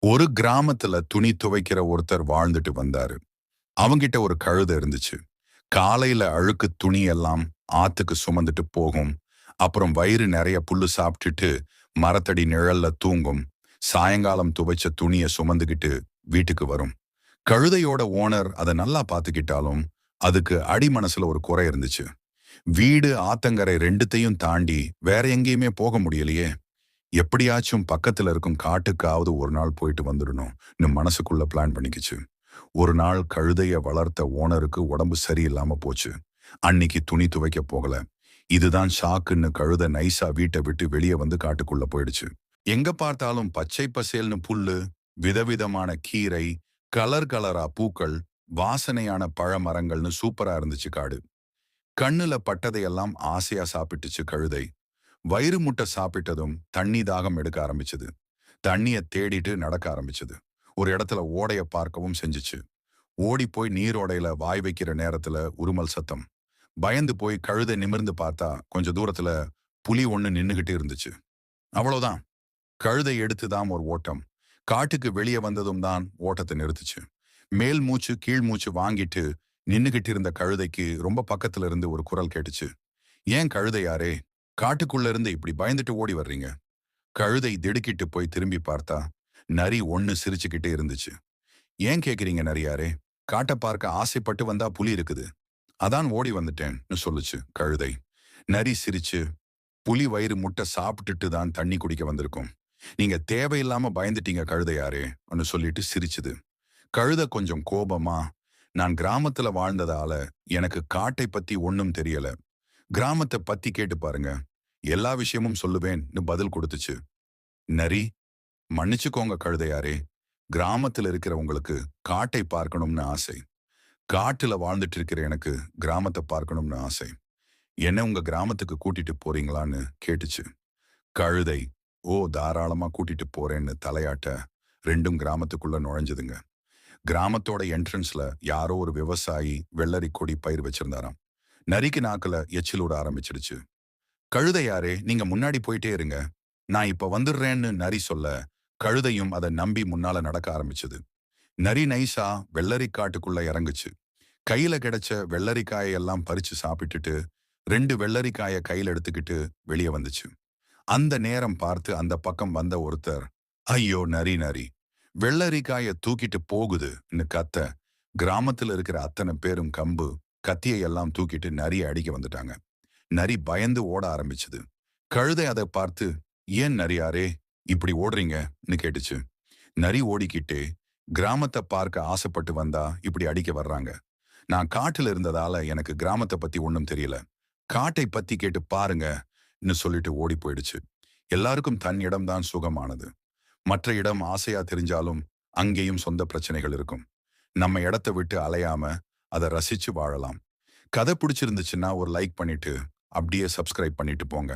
ஒரு கிராமத்துல துணி துவைக்கிற ஒருத்தர் வாழ்ந்துட்டு வந்தாரு. அவங்கிட்ட ஒரு கழுதை இருந்துச்சு. காலையில அழுக்கு துணி எல்லாம் ஆத்துக்கு சுமந்துட்டு போகும். அப்புறம் வயிறு நிறைய புல்லு சாப்பிட்டுட்டு மரத்தடி நிழல்ல தூங்கும். சாயங்காலம் துவைச்ச துணியை சுமந்துக்கிட்டு வீட்டுக்கு வரும். கழுதையோட ஓனர் அதை நல்லா பார்த்துக்கிட்டாலும் அதுக்கு அடி மனசுல ஒரு குறை இருந்துச்சு. வீடு ஆத்தங்கரை ரெண்டுத்தையும் தாண்டி வேற எங்கேயுமே போக முடியலையே. எப்படியாச்சும் பக்கத்துல இருக்கும் காட்டுக்காவது ஒரு நாள் போயிட்டு வந்துடணும்னு மனசுக்குள்ள பிளான் பண்ணிக்கிச்சு. ஒரு நாள் கழுதைய வளர்த்த ஓனருக்கு உடம்பு சரியில்லாம போச்சு. அன்னைக்கு துணி துவைக்க போகல. இதுதான் ஷாக்குன்னு கழுதை நைஸா வீட்டை விட்டு வெளியே வந்து காட்டுக்குள்ள போயிடுச்சு. எங்க பார்த்தாலும் பச்சை பசேல்னு புல்லு, விதவிதமான கீரை, கலர் கலரா பூக்கள், வாசனையான பழ மரங்கள்னு சூப்பரா இருந்துச்சு காடு. கண்ணுல பட்டதையெல்லாம் ஆசையா சாப்பிட்டுச்சு கழுதை. வயிறு முட்டை சாப்பிட்டதும் தண்ணி தாகம் எடுக்க ஆரம்பிச்சது. தண்ணிய தேடிட்டு நடக்க ஆரம்பிச்சது. ஒரு இடத்துல ஓடைய பார்க்கவும் செஞ்சுச்சு. ஓடி போய் நீரோடையில வாய் வைக்கிற நேரத்துல உருமல் சத்தம். பயந்து போய் கழுதை நிமிர்ந்து பார்த்தா கொஞ்ச தூரத்துல புலி ஒண்ணு நின்னுகிட்டு இருந்துச்சு. அவ்வளவுதான். கழுதை எடுத்துதான் ஒரு ஓட்டம். காட்டுக்கு வெளியே வந்ததும் தான் ஓட்டத்தை நிறுத்துச்சு. மேல் மூச்சு கீழ் மூச்சு வாங்கிட்டு நின்னுகிட்டு இருந்த கழுதைக்கு ரொம்ப பக்கத்துல இருந்து ஒரு குரல் கேட்டுச்சு. ஏன் கழுதையாரே, காட்டுக்குள்ள இருந்து இப்படி பயந்துட்டு ஓடி வர்றீங்க? கழுதை திடுக்கிட்டு போய் திரும்பி பார்த்தா நரி ஒண்ணு சிரிச்சுக்கிட்டே இருந்துச்சு. ஏன் கேக்குறீங்க நரியாரே? காட்டை பார்க்க ஆசைப்பட்டு வந்தா புலி இருக்குது, அதான் ஓடி வந்துட்டேன்னு சொல்லுச்சு கழுதை. நரி சிரிச்சு, புலி வயிறு முட்டை சாப்பிட்டுட்டு தான் தண்ணி குடிக்க வந்திருக்கும். நீங்க தேவையில்லாம பயந்துட்டீங்க கழுதையாரே சொல்லிட்டு சிரிச்சுது. கழுதை கொஞ்சம் கோபமா, நான் கிராமத்துல வாழ்ந்ததால எனக்கு காட்டை பத்தி ஒன்னும் தெரியல. கிராமத்தை பத்தி கேட்டு பாருங்க, எல்லா விஷயமும் சொல்லுவேன்னு பதில் கொடுத்துச்சு. நரி, மன்னிச்சுக்கோங்க கழுதையாரே, கிராமத்துல இருக்கிற உங்களுக்கு காட்டை பார்க்கணும்னு ஆசை. காட்டுல வாழ்ந்துட்டு இருக்கிற எனக்கு கிராமத்தை பார்க்கணும்னு ஆசை. என்ன உங்க கிராமத்துக்கு கூட்டிட்டு போறீங்களான்னு கேட்டுச்சு. கழுதை, ஓ தாராளமா கூட்டிட்டு போறேன்னு தலையாட்ட ரெண்டும் கிராமத்துக்குள்ள நுழைஞ்சதுங்க. கிராமத்தோட என்ட்ரன்ஸ்ல யாரோ ஒரு விவசாயி வெள்ளரி கொடி பயிர் வச்சிருந்தாராம். நரிக்கு நாக்குல எச்சிலூட ஆரம்பிச்சிடுச்சு. கழுதையாரே, நீங்க முன்னாடி போயிட்டே இருங்க, நான் இப்ப வந்துடுறேன்னு நரி சொல்ல, கழுதையும் அதை நம்பி முன்னால நடக்க ஆரம்பிச்சது. நரி நைசா வெள்ளரி காட்டுக்குள்ள இறங்குச்சு. கையில கிடைச்ச வெள்ளரிக்காயெல்லாம் பறிச்சு சாப்பிட்டுட்டு 2 வெள்ளரிக்காய கையில எடுத்துக்கிட்டு வெளியே வந்துச்சு. அந்த நேரம் பார்த்து அந்த பக்கம் வந்த ஒருத்தர், ஐயோ நரி நரி, வெள்ளரிக்காய தூக்கிட்டு போகுதுன்னு கத்த, கிராமத்துல இருக்கிற அத்தனை பேரும் கம்பு கத்தியை எல்லாம் தூக்கிட்டு நரியை அடிக்க வந்துட்டாங்க. நரி பயந்து ஓட ஆரம்பிச்சது. கழுதை அதை பார்த்து, ஏன் நரியாரே இப்படி ஓடுறீங்கன்னு கேட்டுச்சு. நரி ஓடிக்கிட்டே, கிராமத்தை பார்க்க ஆசைப்பட்டு வந்தா இப்படி அடிக்க வர்றாங்க. நான் காட்டுல இருந்ததால எனக்கு கிராமத்தை பத்தி ஒன்றும் தெரியல. காட்டை பத்தி கேட்டு பாருங்கன்னு சொல்லிட்டு ஓடி போயிடுச்சு. எல்லாருக்கும் தன் இடம்தான் சுகமானது. மற்ற இடம் ஆசையா தெரிஞ்சாலும் அங்கேயும் சொந்த பிரச்சனைகள் இருக்கும். நம்ம இடத்தை விட்டு அலையாம அதை ரசிச்சு வாழலாம். கதை பிடிச்சிருந்துச்சுன்னா ஒரு லைக் பண்ணிட்டு அப்படியே சப்ஸ்கிரைப் பண்ணிட்டு போங்க.